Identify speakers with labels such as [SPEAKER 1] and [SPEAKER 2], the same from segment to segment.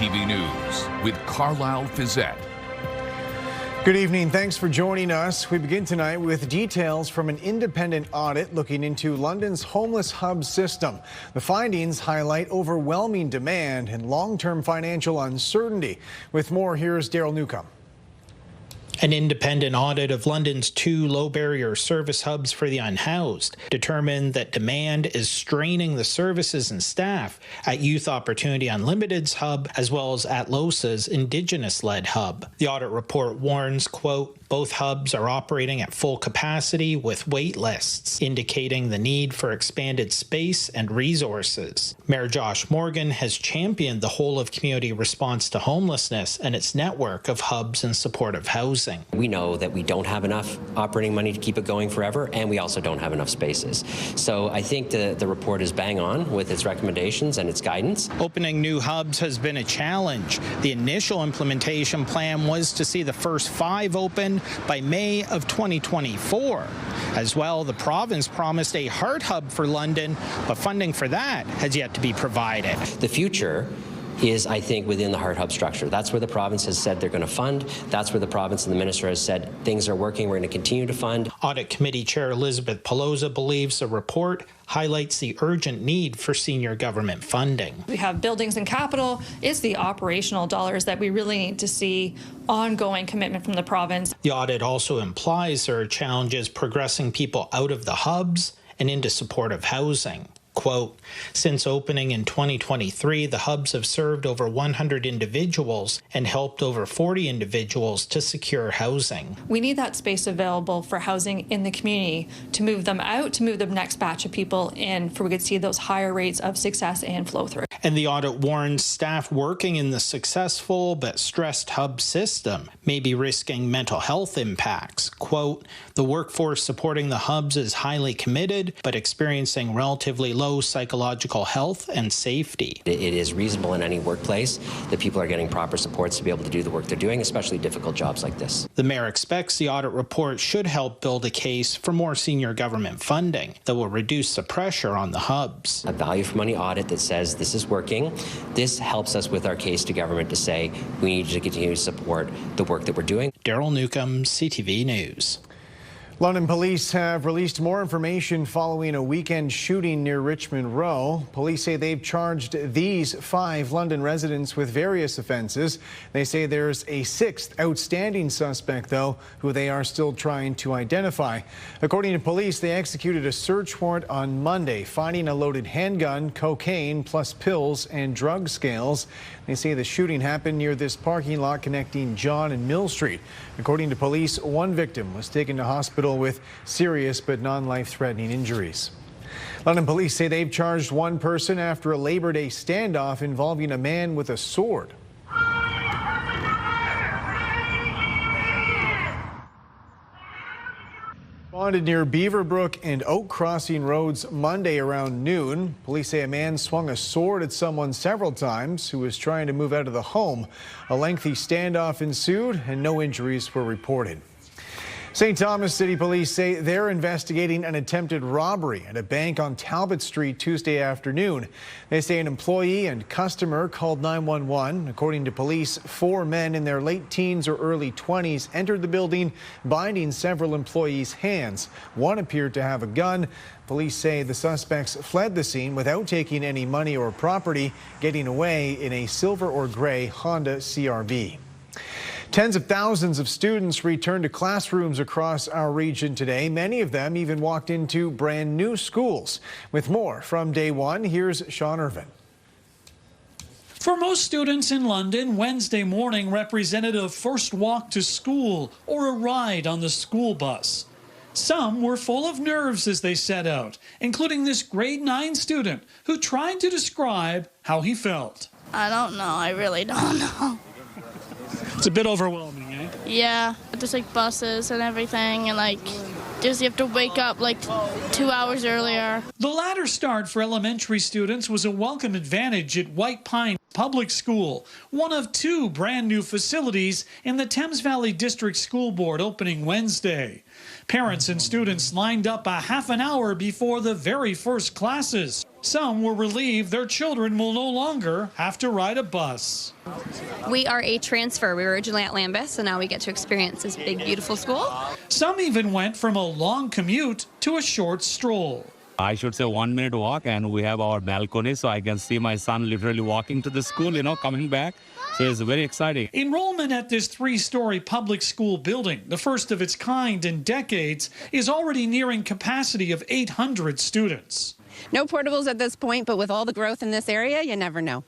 [SPEAKER 1] CTV News with Carlyle Fiset.
[SPEAKER 2] Good evening. Thanks for joining us. We begin tonight with details from an independent audit looking into London's homeless hub system. The findings highlight overwhelming demand and long-term financial uncertainty. With more, here's Daryl Newcombe.
[SPEAKER 3] An independent audit of London's 2 low-barrier service hubs for the unhoused determined that demand is straining the services and staff at Youth Opportunity Unlimited's hub as well as at LOSA's Indigenous-led hub. The audit report warns, quote, both hubs are operating at full capacity with wait lists, indicating the need for expanded space and resources. Mayor Josh Morgan has championed the whole-of-community response to homelessness and its network of hubs and supportive housing.
[SPEAKER 4] We know that we don't have enough operating money to keep it going forever, and we also don't have enough spaces. So I think the report is bang on with its recommendations and its guidance.
[SPEAKER 3] Opening new hubs has been a challenge. The initial implementation plan was to see the first 5 open by May of 2024. As well, the province promised a heart hub for London, but funding for that has yet to be provided.
[SPEAKER 4] The future is, I think, within the heart hub structure. That's where the province has said they're going to fund. That's where the province and the minister has said things are working. We're going to continue to fund.
[SPEAKER 3] Audit Committee Chair Elizabeth Pelosa believes the report highlights the urgent need for senior government funding.
[SPEAKER 5] We have buildings and capital. It's the operational dollars that we really need to see ongoing commitment from the province.
[SPEAKER 3] The audit also implies there are challenges progressing people out of the hubs and into supportive housing. Quote, since opening in 2023, the hubs have served over 100 individuals and helped over 40 individuals to secure housing.
[SPEAKER 5] We need that space available for housing in the community to move them out, to move the next batch of people in, for we could see those higher rates of success and flow through.
[SPEAKER 3] And the audit warns staff working in the successful but stressed hub system may be risking mental health impacts. Quote, the workforce supporting the hubs is highly committed but experiencing relatively low psychological health and safety.
[SPEAKER 4] It is reasonable in any workplace that people are getting proper supports to be able to do the work they're doing, especially difficult jobs like this.
[SPEAKER 3] The mayor expects the audit report should help build a case for more senior government funding that will reduce the pressure on the hubs.
[SPEAKER 4] A value for money audit that says this is working. This helps us with our case to government to say we need to continue to support the work that we're doing.
[SPEAKER 3] Daryl Newcombe, CTV News.
[SPEAKER 2] London police have released more information following a weekend shooting near Richmond Row. Police say they've charged these 5 London residents with various offenses. They say there's a 6th outstanding suspect, though, who they are still trying to identify. According to police, they executed a search warrant on Monday, finding a loaded handgun, cocaine, plus pills and drug scales. They say the shooting happened near this parking lot connecting John and Mill Street. According to police, 1 victim was taken to hospital with serious but non-life-threatening injuries. London police say they've charged 1 person after a Labor Day standoff involving a man with a sword. Bonded near Beaverbrook and Oak Crossing roads Monday around noon. Police say a man swung a sword at someone several times who was trying to move out of the home. A lengthy standoff ensued and no injuries were reported. St. Thomas City Police say they're investigating an attempted robbery at a bank on Talbot Street Tuesday afternoon. They say an employee and customer called 911. According to police, 4 men in their late teens or early 20s entered the building, binding several employees' hands. 1 appeared to have a gun. Police say the suspects fled the scene without taking any money or property, getting away in a silver or gray Honda CR-V. Tens of thousands of students returned to classrooms across our region today. Many of them even walked into brand new schools. With more from day one, here's Sean Irvine.
[SPEAKER 6] For most students in London, Wednesday morning represented a first walk to school or a ride on the school bus. Some were full of nerves as they set out, including this grade 9 student who tried to describe how he felt.
[SPEAKER 7] I don't know. I really don't know.
[SPEAKER 6] It's a bit overwhelming, eh?
[SPEAKER 7] Yeah, there's like buses and everything, and just you have to wake up 2 hours earlier.
[SPEAKER 6] The latter start for elementary students was a welcome advantage at White Pine Public School, one of 2 brand new facilities in the Thames Valley District School Board opening Wednesday. Parents and students lined up a half an hour before the very first classes. Some were relieved their children will no longer have to ride a bus.
[SPEAKER 8] We are a transfer. We were originally at Lambeth, so now we get to experience this big, beautiful school.
[SPEAKER 6] Some even went from a long commute to a short stroll.
[SPEAKER 9] I should say 1 minute walk, and we have our balcony, so I can see my son literally walking to the school, coming back. So it's very exciting.
[SPEAKER 6] Enrollment at this 3-story public school building, the first of its kind in decades, is already nearing capacity of 800 students.
[SPEAKER 10] No portables at this point, but with all the growth in this area, you never know.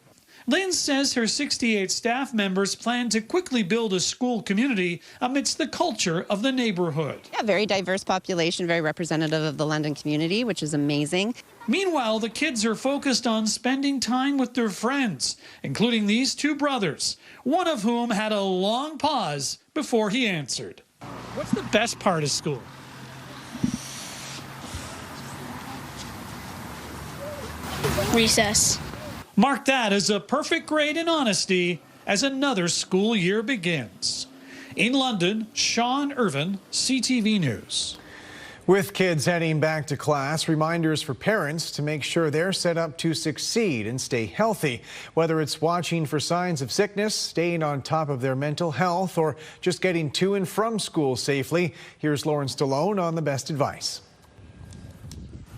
[SPEAKER 6] Lynn says her 68 staff members plan to quickly build a school community amidst the culture of the neighborhood.
[SPEAKER 10] Yeah, very diverse population, very representative of the London community, which is amazing.
[SPEAKER 6] Meanwhile, the kids are focused on spending time with their friends, including these 2 brothers, one of whom had a long pause before he answered. What's the best part of school?
[SPEAKER 7] Recess.
[SPEAKER 6] Mark that as a perfect grade in honesty as another school year begins. In London, Sean Irvine, CTV News.
[SPEAKER 2] With kids heading back to class, reminders for parents to make sure they're set up to succeed and stay healthy. Whether it's watching for signs of sickness, staying on top of their mental health, or just getting to and from school safely, here's Stallone on the best advice.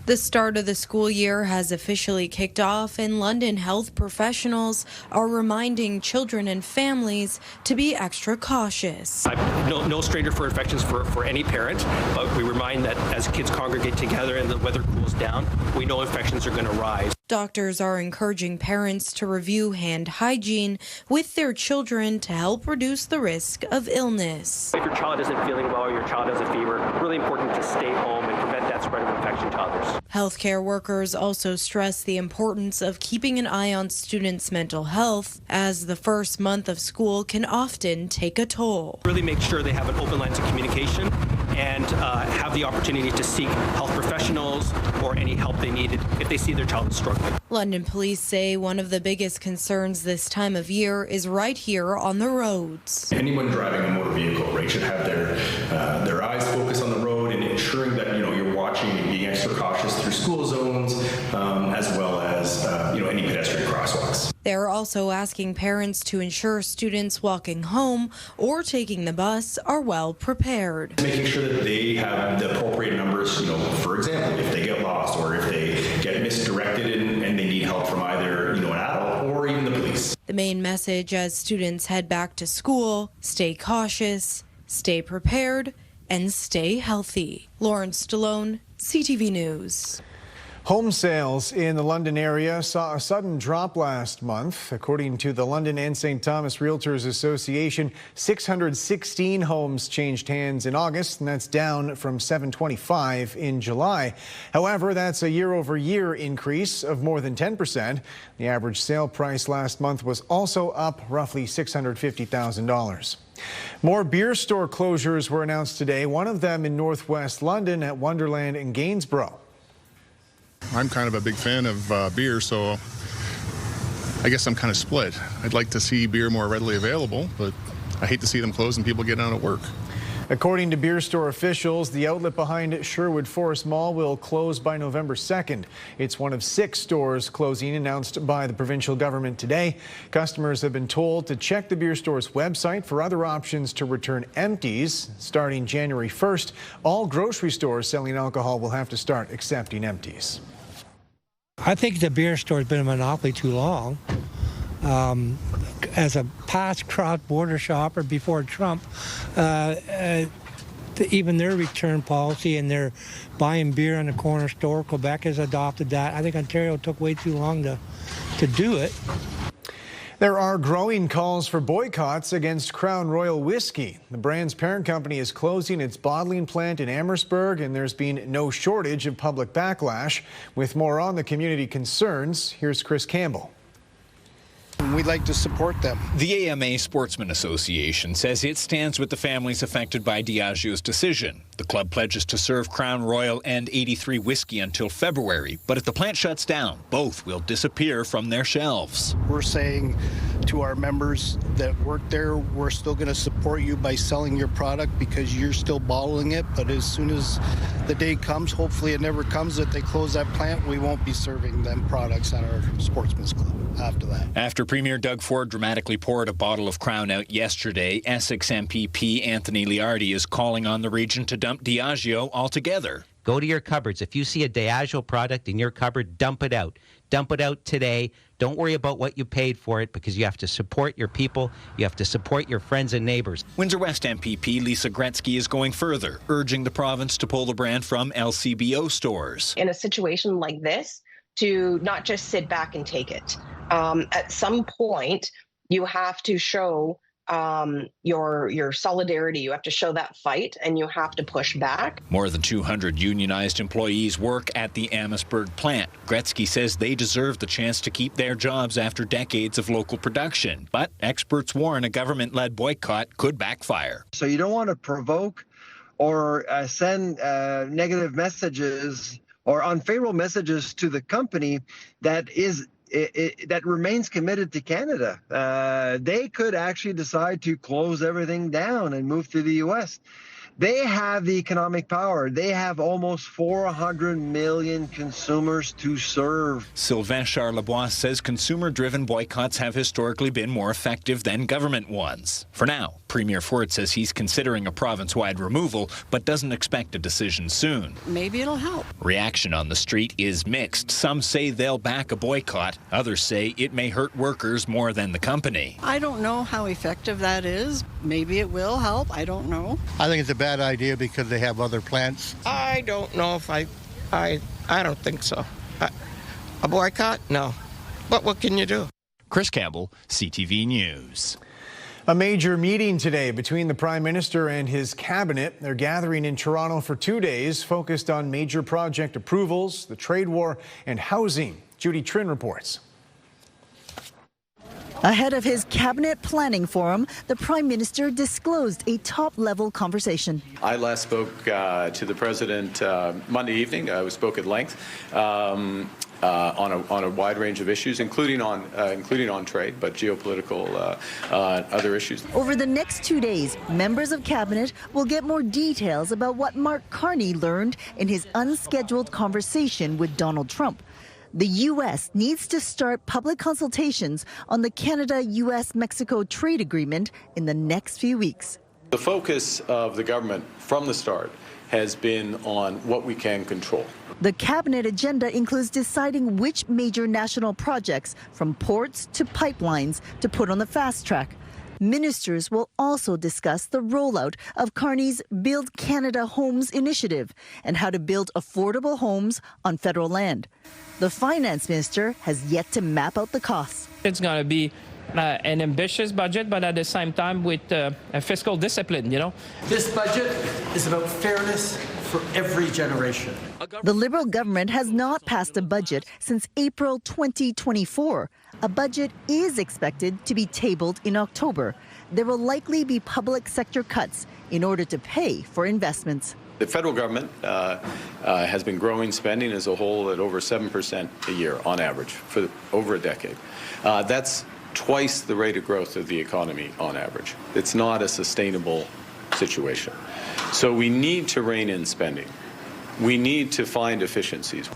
[SPEAKER 11] The start of the school year has officially kicked off, and London health professionals are reminding children and families to be extra cautious.
[SPEAKER 12] I'm no stranger for infections for any parent, but we remind that as kids congregate together and the weather cools down, we know infections are going to rise.
[SPEAKER 11] Doctors are encouraging parents to review hand hygiene with their children to help reduce the risk of illness.
[SPEAKER 12] If your child isn't feeling well or your child has a fever, really important to stay home and prevent that spread of infection to others.
[SPEAKER 11] Healthcare workers also stress the importance of keeping an eye on students' mental health, as the first month of school can often take a toll.
[SPEAKER 12] Really make sure they have an open lines of communication and have the opportunity to seek health professionals or any help they needed if they see their child is struggling.
[SPEAKER 11] London police say one of the biggest concerns this time of year is right here on the roads.
[SPEAKER 13] Anyone driving a motor vehicle, right, should have their eyes focused on the road and ensuring that you're watching and being extra cautious through school zones, as well as any pedestrian crosswalks.
[SPEAKER 11] They're also asking parents to ensure students walking home or taking the bus are well prepared.
[SPEAKER 13] Making sure that they have the appropriate numbers, for example, if they get lost or if they get misdirected and they need help from either, an adult or even the police.
[SPEAKER 11] The main message as students head back to school: stay cautious, stay prepared, and stay healthy. Stallone, CTV News.
[SPEAKER 2] Home sales in the London area saw a sudden drop last month. According to the London and St. Thomas Realtors Association, 616 homes changed hands in August, and that's down from 725 in July. However, that's a year-over-year increase of more than 10%. The average sale price last month was also up roughly $650,000. More beer store closures were announced today, one of them in northwest London at Wonderland in Gainsborough.
[SPEAKER 14] I'm kind of a big fan of beer, so I guess I'm kind of split. I'd like to see beer more readily available, but I hate to see them close and people get out of work.
[SPEAKER 2] According to beer store officials, the outlet behind Sherwood Forest Mall will close by November 2nd. It's one of 6 stores closing announced by the provincial government today. Customers have been told to check the beer store's website for other options to return empties. Starting January 1st, all grocery stores selling alcohol will have to start accepting empties.
[SPEAKER 15] I think the beer store has been a monopoly too long. As a past cross-border shopper before Trump, even their return policy and their buying beer in the corner store, Quebec has adopted that. I think Ontario took way too long to do it.
[SPEAKER 2] There are growing calls for boycotts against Crown Royal whiskey. The brand's parent company is closing its bottling plant in Amherstburg, and there's been no shortage of public backlash. With more on the community concerns, here's Chris Campbell.
[SPEAKER 16] We'd like to support them.
[SPEAKER 17] The AMA Sportsman Association says it stands with the families affected by Diageo's decision. The club pledges to serve Crown Royal and 83 whiskey until February, but if the plant shuts down, both will disappear from their shelves.
[SPEAKER 16] We're saying to our members that work there, we're still going to support you by selling your product because you're still bottling it. But as soon as the day comes, hopefully it never comes, that they close that plant, we won't be serving them products at our Sportsman's Club after that.
[SPEAKER 17] After Premier Doug Ford dramatically poured a bottle of Crown out yesterday, Essex MPP Anthony Liardi is calling on the region to dump Diageo altogether.
[SPEAKER 18] Go to your cupboards. If you see a Diageo product in your cupboard, dump it out. Dump it out today. Don't worry about what you paid for it because you have to support your people. You have to support your friends and neighbors.
[SPEAKER 17] Windsor West MPP Lisa Gretzky is going further, urging the province to pull the brand from LCBO stores.
[SPEAKER 19] In a situation like this, to not just sit back and take it. At some point, you have to show your solidarity. You have to show that fight, and you have to push back.
[SPEAKER 17] More than 200 unionized employees work at the Amherstburg plant. Gretzky says they deserve the chance to keep their jobs after decades of local production. But experts warn a government-led boycott could backfire.
[SPEAKER 20] So you don't want to provoke or send negative messages or unfavorable messages to the company that remains committed to Canada. They could actually decide to close everything down and move to the U.S. They have the economic power. They have almost 400 million consumers to serve.
[SPEAKER 17] Sylvain Charlebois says consumer-driven boycotts have historically been more effective than government ones. For now, Premier Ford says he's considering a province-wide removal, but doesn't expect a decision soon.
[SPEAKER 21] Maybe it'll help.
[SPEAKER 17] Reaction on the street is mixed. Some say they'll back a boycott. Others say it may hurt workers more than the company.
[SPEAKER 21] I don't know how effective that is. Maybe it will help. I don't know.
[SPEAKER 16] I think it's a bad idea because they have other plants.
[SPEAKER 22] I don't know if I don't think so. A boycott? No. But what can you do?
[SPEAKER 17] Chris Campbell, CTV News.
[SPEAKER 2] A major meeting today between the Prime Minister and his cabinet. They're gathering in Toronto for 2 days, focused on major project approvals, the trade war, and housing. Judy Trin reports.
[SPEAKER 23] Ahead of his cabinet planning forum, the Prime Minister disclosed a top-level conversation.
[SPEAKER 24] I last spoke to the President Monday evening. We spoke at length on a wide range of issues, including on trade, but geopolitical other issues.
[SPEAKER 23] Over the next 2 days, members of cabinet will get more details about what Mark Carney learned in his unscheduled conversation with Donald Trump. The U.S. needs to start public consultations on the Canada-U.S.-Mexico trade agreement in the next few weeks.
[SPEAKER 24] The focus of the government from the start has been on what we can control.
[SPEAKER 23] The cabinet agenda includes deciding which major national projects, from ports to pipelines, to put on the fast track. Ministers will also discuss the rollout of Carney's Build Canada Homes initiative and how to build affordable homes on federal land. The finance minister has yet to map out the costs.
[SPEAKER 25] It's going to be an ambitious budget, but at the same time with a fiscal discipline, you know.
[SPEAKER 26] This budget is about fairness for every generation.
[SPEAKER 23] The Liberal government has not passed a budget since April 2024. A budget is expected to be tabled in October. There will likely be public sector cuts in order to pay for investments.
[SPEAKER 24] The federal government has been growing spending as a whole at over 7% a year on average for over a decade. That's twice the rate of growth of the economy on average. It's not a sustainable situation. So we need to rein in spending. We need to find efficiencies.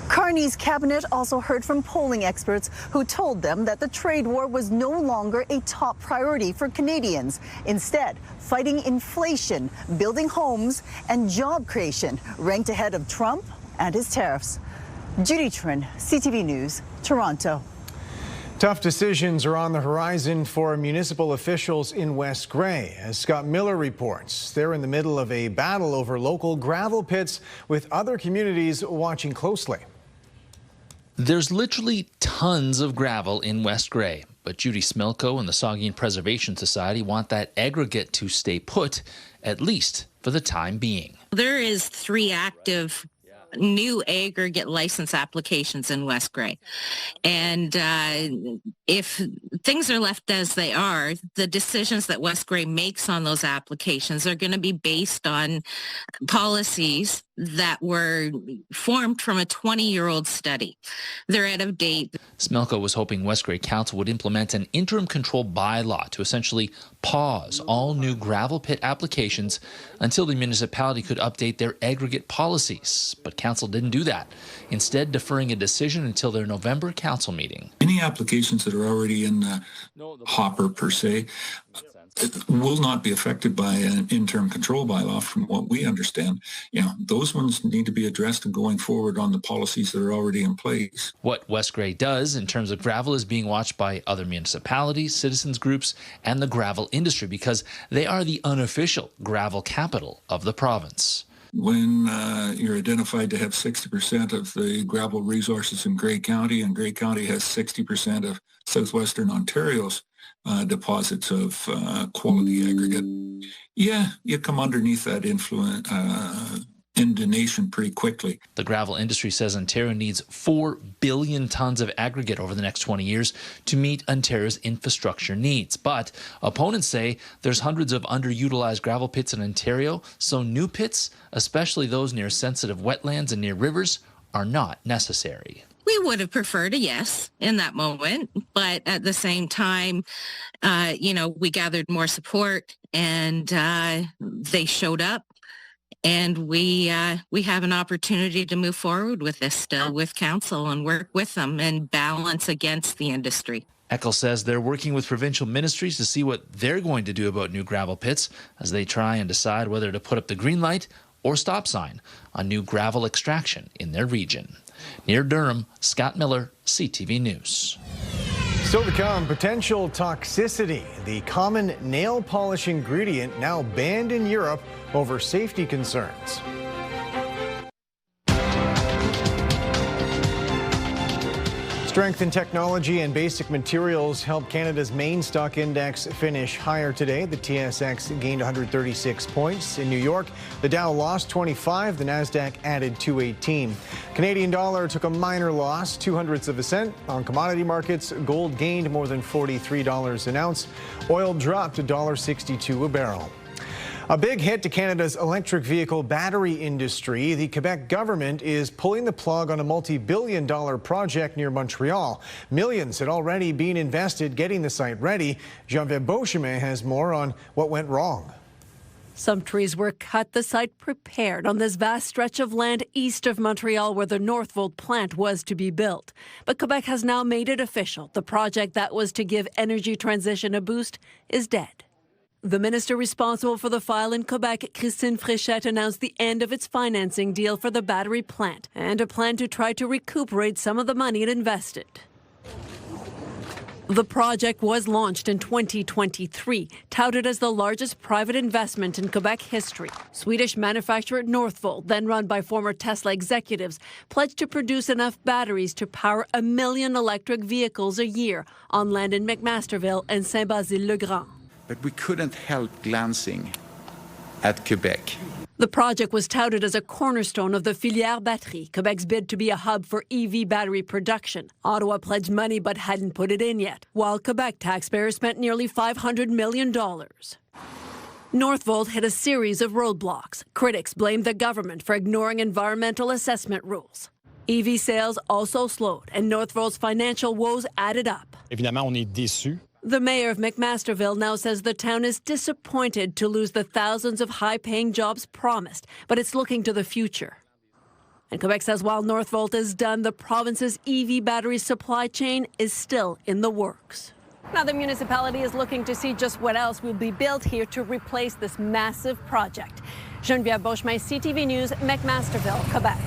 [SPEAKER 23] Carney's cabinet also heard from polling experts who told them that the trade war was no longer a top priority for Canadians. Instead, fighting inflation, building homes, and job creation ranked ahead of Trump and his tariffs. Judy Trin, CTV News, Toronto.
[SPEAKER 2] Tough decisions are on the horizon for municipal officials in West Grey. As Scott Miller reports, they're in the middle of a battle over local gravel pits, with other communities watching closely.
[SPEAKER 27] There's literally tons of gravel in West Grey, but Judy Smilko and the Saugeen Preservation Society want that aggregate to stay put, at least for the time being.
[SPEAKER 28] There is 3 active
[SPEAKER 1] new aggregate license applications in West Grey. And if things are left as they are, the decisions that West Grey makes on those applications are going to be based on policies that were formed from a 20-year-old study. They're out of date.
[SPEAKER 27] Smelko was hoping West Grey Council would implement an interim control bylaw to essentially pause all new gravel pit applications until the municipality could update their aggregate policies. But council didn't do that, instead deferring a decision until their November council meeting.
[SPEAKER 3] Any applications that are already in the hopper, per se, will not be affected by an interim control bylaw from what we understand. Those ones need to be addressed and going forward on the policies that are already in place.
[SPEAKER 27] What West Grey does in terms of gravel is being watched by other municipalities, citizens groups, and the gravel industry because they are the unofficial gravel capital of the province.
[SPEAKER 3] When you're identified to have 60% of the gravel resources in Grey County, and Grey County has 60% of southwestern Ontario's deposits of quality aggregate, you come underneath that influence inundation pretty quickly.
[SPEAKER 27] The gravel industry says Ontario needs 4 billion tons of aggregate over the next 20 years to meet Ontario's infrastructure needs. But opponents say there's hundreds of underutilized gravel pits in Ontario, so new pits, especially those near sensitive wetlands and near rivers, are not necessary.
[SPEAKER 1] We would have preferred a yes in that moment, but at the same time, we gathered more support and they showed up. And we have an opportunity to move forward with this still with council and work with them and balance against the industry.
[SPEAKER 27] Eckel says they're working with provincial ministries to see what they're going to do about new gravel pits as they try and decide whether to put up the green light or stop sign on new gravel extraction in their region. Near Durham, Scott Miller, CTV News.
[SPEAKER 2] Still to come, potential toxicity. The common nail polish ingredient now banned in Europe over safety concerns. Strength in technology and basic materials helped Canada's main stock index finish higher today. The TSX gained 136 points. In New York, the Dow lost 25. The Nasdaq added 218. Canadian dollar took a minor loss, 0.02 cents. On commodity markets, gold gained more than $43 an ounce. Oil dropped to $1.62 a barrel. A big hit to Canada's electric vehicle battery industry. The Quebec government is pulling the plug on a multi-billion-dollar project near Montreal. Millions had already been invested getting the site ready. Geneviève Beauchemin has more on what went wrong.
[SPEAKER 4] Some trees were cut, the site prepared on this vast stretch of land east of Montreal where the Northvolt plant was to be built. But Quebec has now made it official. The project that was to give energy transition a boost is dead. The minister responsible for the file in Quebec, Christine Fréchette, announced the end of its financing deal for the battery plant and a plan to try to recuperate some of the money it invested. The project was launched in 2023, touted as the largest private investment in Quebec history. Swedish manufacturer Northvolt, then run by former Tesla executives, pledged to produce enough batteries to power 1 million electric vehicles a year on land in McMasterville and Saint-Basile-le-Grand.
[SPEAKER 5] But we couldn't help glancing at Quebec.
[SPEAKER 4] The project was touted as a cornerstone of the Filière Batterie, Quebec's bid to be a hub for EV battery production. Ottawa pledged money but hadn't put it in yet, while Quebec taxpayers spent nearly $500 million. Northvolt hit a series of roadblocks. Critics blamed the government for ignoring environmental assessment rules. EV sales also slowed, and Northvolt's financial woes added up.
[SPEAKER 8] Évidemment, on est déçus.
[SPEAKER 4] The mayor of McMasterville now says the town is disappointed to lose the thousands of high-paying jobs promised, but it's looking to the future. And Quebec says while Northvolt is done, the province's EV battery supply chain is still in the works. Now the municipality is looking to see just what else will be built here to replace this massive project. Geneviève Beauchemin, CTV News, McMasterville, Quebec.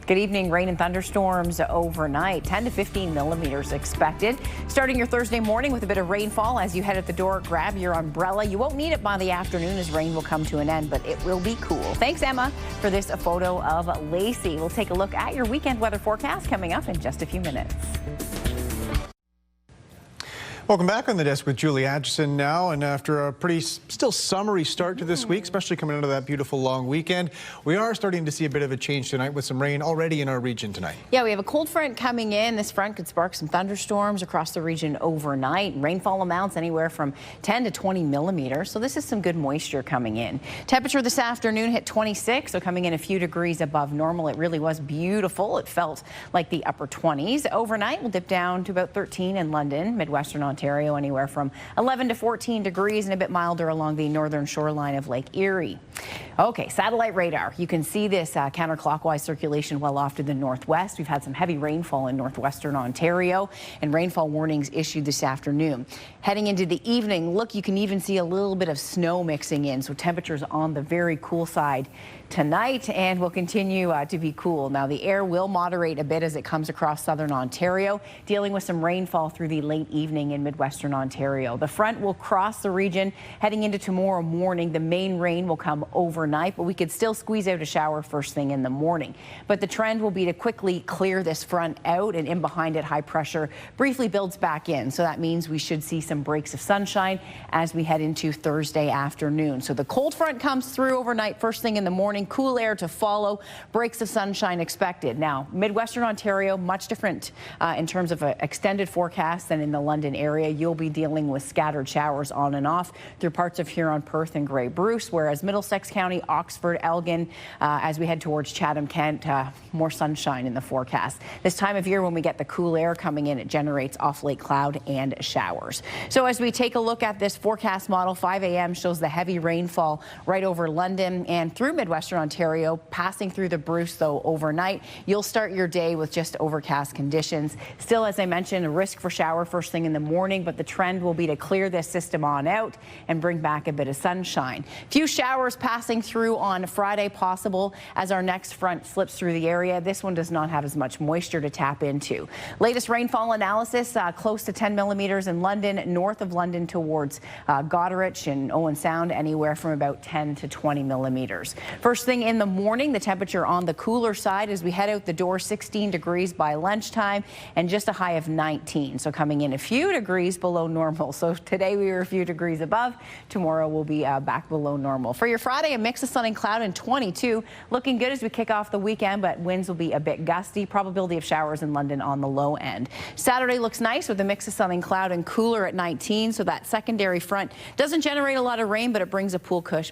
[SPEAKER 9] Good evening. Rain and thunderstorms overnight. 10 to 15 millimeters expected. Starting your Thursday morning with a bit of rainfall as you head at the door. Grab your umbrella. You won't need it by the afternoon as rain will come to an end, but it will be cool. Thanks, Emma, for this photo of Lacey. We'll take a look at your weekend weather forecast coming up in just a few minutes.
[SPEAKER 2] Welcome back on the desk with Julie Atchison now, and after a pretty still summery start to this week, especially coming out of that beautiful long weekend, we are starting to see a bit of a change tonight with some rain already in our region tonight.
[SPEAKER 9] Yeah, we have a cold front coming in. This front could spark some thunderstorms across the region overnight. Rainfall amounts anywhere from 10 to 20 millimeters, so this is some good moisture coming in. Temperature this afternoon hit 26, so coming in a few degrees above normal. It really was beautiful. It felt like the upper 20s. Overnight, we'll dip down to about 13 in London, Midwestern Ontario, anywhere from 11 to 14 degrees, and a bit milder along the northern shoreline of Lake Erie. Okay, satellite radar. You can see this counterclockwise circulation well off to the northwest. We've had some heavy rainfall in northwestern Ontario, and rainfall warnings issued this afternoon. Heading into the evening, look, you can even see a little bit of snow mixing in, so temperatures on the very cool side tonight, and will continue to be cool. Now, the air will moderate a bit as it comes across southern Ontario, dealing with some rainfall through the late evening in midwestern Ontario. The front will cross the region heading into tomorrow morning. The main rain will come overnight, but we could still squeeze out a shower first thing in the morning. But the trend will be to quickly clear this front out, and in behind it, high pressure briefly builds back in. So that means we should see some breaks of sunshine as we head into Thursday afternoon. So the cold front comes through overnight, first thing in the morning. Cool air to follow, breaks of sunshine expected. Now, Midwestern Ontario, much different in terms of an extended forecast than in the London area. You'll be dealing with scattered showers on and off through parts of Huron, Perth, and Grey Bruce, whereas Middlesex County, Oxford, Elgin, as we head towards Chatham-Kent, more sunshine in the forecast. This time of year when we get the cool air coming in, it generates off-lake cloud and showers. So as we take a look at this forecast model, 5 a.m. shows the heavy rainfall right over London and through Midwestern Ontario, passing through the Bruce, though, overnight. You'll start your day with just overcast conditions. Still, as I mentioned, a risk for shower first thing in the morning, but the trend will be to clear this system on out and bring back a bit of sunshine. Few showers passing through on Friday possible as our next front slips through the area. This one does not have as much moisture to tap into. Latest rainfall analysis, close to 10 millimeters in London, north of London towards Goderich and Owen Sound, anywhere from about 10 to 20 millimeters. First thing in the morning, the temperature on the cooler side as we head out the door, 16 degrees by lunchtime and just a high of 19. So coming in a few degrees below normal. So today we were a few degrees above. Tomorrow we'll be back below normal. For your Friday, a mix of sun and cloud and 22. Looking good as we kick off the weekend, but winds will be a bit gusty. Probability of showers in London on the low end. Saturday looks nice with a mix of sun and cloud and cooler at 19. So that secondary front doesn't generate a lot of rain, but it brings a cool push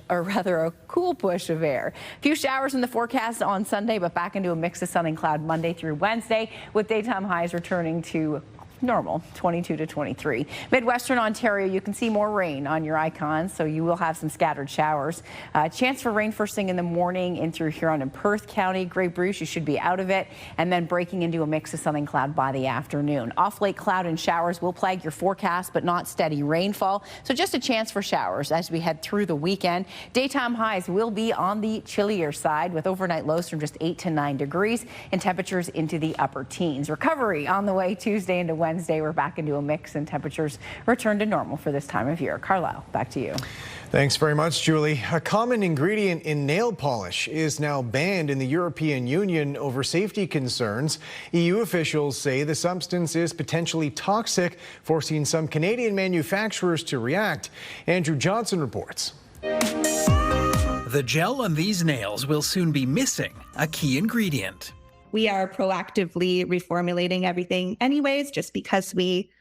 [SPEAKER 9] of air. A few showers in the forecast on Sunday, but back into a mix of sun and cloud Monday through Wednesday, with daytime highs returning to normal, 22 to 23. Midwestern Ontario, you can see more rain on your icons, so you will have some scattered showers. Chance for rain first thing in the morning in through Huron and Perth County. Grey Bruce, you should be out of it, and then breaking into a mix of sun and cloud by the afternoon. Off-lake cloud and showers will plague your forecast, but not steady rainfall, so just a chance for showers as we head through the weekend. Daytime highs will be on the chillier side, with overnight lows from just 8 to 9 degrees and temperatures into the upper teens. Recovery on the way Tuesday into Wednesday. We're back into a mix and temperatures return to normal for this time of year. Carlyle, back to you.
[SPEAKER 2] Thanks very much, Julie. A common ingredient in nail polish is now banned in the European Union over safety concerns. EU officials say the substance is potentially toxic, forcing some Canadian manufacturers to react. Andrew Johnson reports.
[SPEAKER 6] The gel on these nails will soon be missing a key ingredient.
[SPEAKER 7] We are proactively reformulating everything anyways, just because we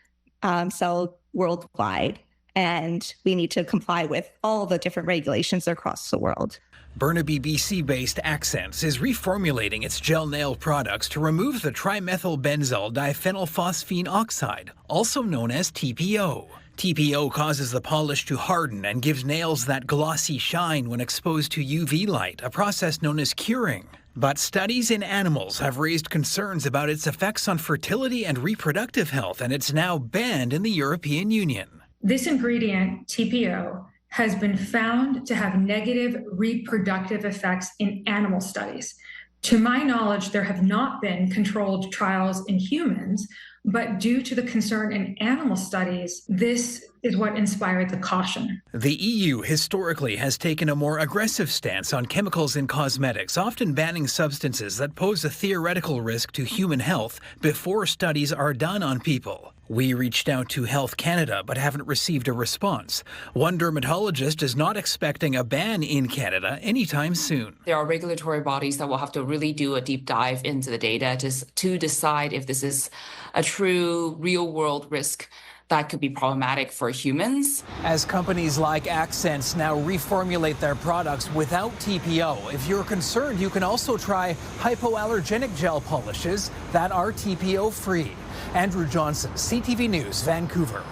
[SPEAKER 7] sell worldwide and we need to comply with all the different regulations across the world.
[SPEAKER 6] Burnaby, BC-based Accents is reformulating its gel nail products to remove the trimethylbenzyl diphenylphosphine oxide, also known as TPO. TPO causes the polish to harden and gives nails that glossy shine when exposed to UV light, a process known as curing. But studies in animals have raised concerns about its effects on fertility and reproductive health, and it's now banned in the European Union.
[SPEAKER 8] This ingredient, TPO, has been found to have negative reproductive effects in animal studies. To my knowledge, there have not been controlled trials in humans, but due to the concern in animal studies, this is what inspired the caution.
[SPEAKER 6] The EU historically has taken a more aggressive stance on chemicals in cosmetics, often banning substances that pose a theoretical risk to human health before studies are done on people. We reached out to Health Canada but haven't received a response. One dermatologist is not expecting a ban in Canada anytime soon.
[SPEAKER 10] There are regulatory bodies that will have to really do a deep dive into the data to decide if this is a true real-world risk that could be problematic for humans.
[SPEAKER 6] As companies like Accents now reformulate their products without TPO, if you're concerned, you can also try hypoallergenic gel polishes that are TPO-free. Andrew Johnson, CTV News, Vancouver.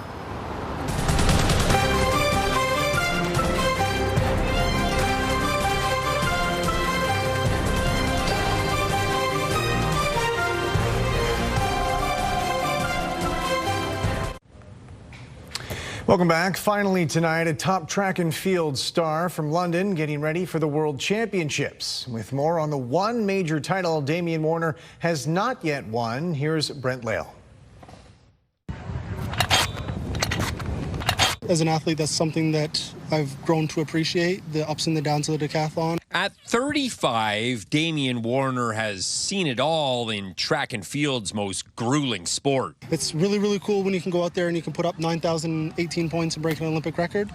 [SPEAKER 2] Welcome back. Finally tonight, a top track and field star from London getting ready for the World Championships. With more on the one major title Damian Warner has not yet won, here's Brent Lail.
[SPEAKER 11] As an athlete, that's something that I've grown to appreciate, the ups and the downs of the decathlon.
[SPEAKER 12] At 35, Damian Warner has seen it all in track and field's most grueling sport.
[SPEAKER 11] It's really, really cool when you can go out there and you can put up 9,018 points and break an Olympic record.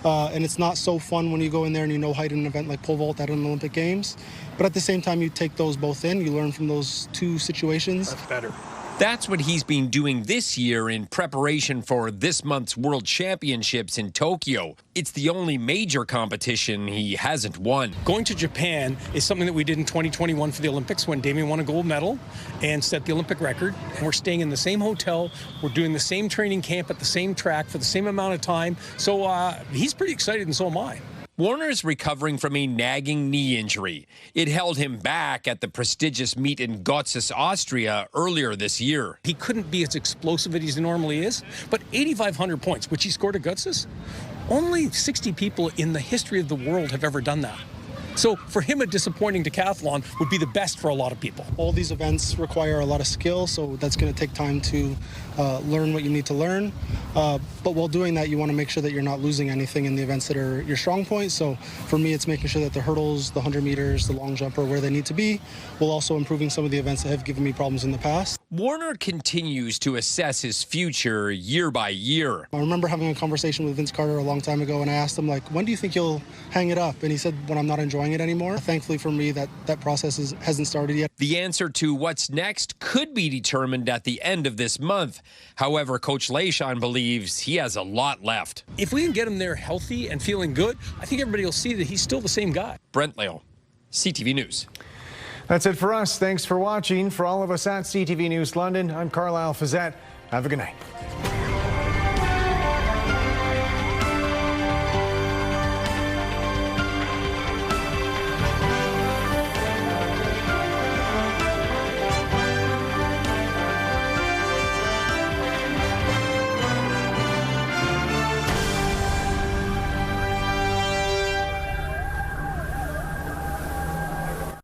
[SPEAKER 11] And it's not so fun when you go in there and you know height in an event like pole vault at an Olympic Games. But at the same time, you take those both in. You learn from those two situations. That's better.
[SPEAKER 12] That's what he's been doing this year in preparation for this month's World Championships in Tokyo. It's the only major competition he hasn't won.
[SPEAKER 13] Going to Japan is something that we did in 2021 for the Olympics when Damian won a gold medal and set the Olympic record. And we're staying in the same hotel. We're doing the same training camp at the same track for the same amount of time. So he's pretty excited, and so am I.
[SPEAKER 12] Warner's recovering from a nagging knee injury. It held him back at the prestigious meet in Gotz, Austria earlier this year.
[SPEAKER 13] He couldn't be as explosive as he normally is, but 8,500 points, which he scored at Gotz, only 60 people in the history of the world have ever done that. So for him, a disappointing decathlon would be the best for a lot of people.
[SPEAKER 11] All these events require a lot of skill, so that's going to take time to learn what you need to learn. But while doing that, you want to make sure that you're not losing anything in the events that are your strong points. So for me, it's making sure that the hurdles, the 100 meters, the long jump are where they need to be, while also improving some of the events that have given me problems in the past.
[SPEAKER 12] Warner continues to assess his future year by year.
[SPEAKER 11] I remember having a conversation with Vince Carter a long time ago, and I asked him, when do you think you'll hang it up? And he said, when I'm not enjoying it anymore. Thankfully for me, that process hasn't started yet.
[SPEAKER 12] The answer to what's next could be determined at the end of this month. However, Coach Leishon believes he has a lot left.
[SPEAKER 13] If we can get him there healthy and feeling good, I think everybody will see that he's still the same guy.
[SPEAKER 12] Brent Lail, CTV News.
[SPEAKER 2] That's it for us. Thanks for watching. For all of us at CTV News London, I'm Carlyle Fiset. Have a good night.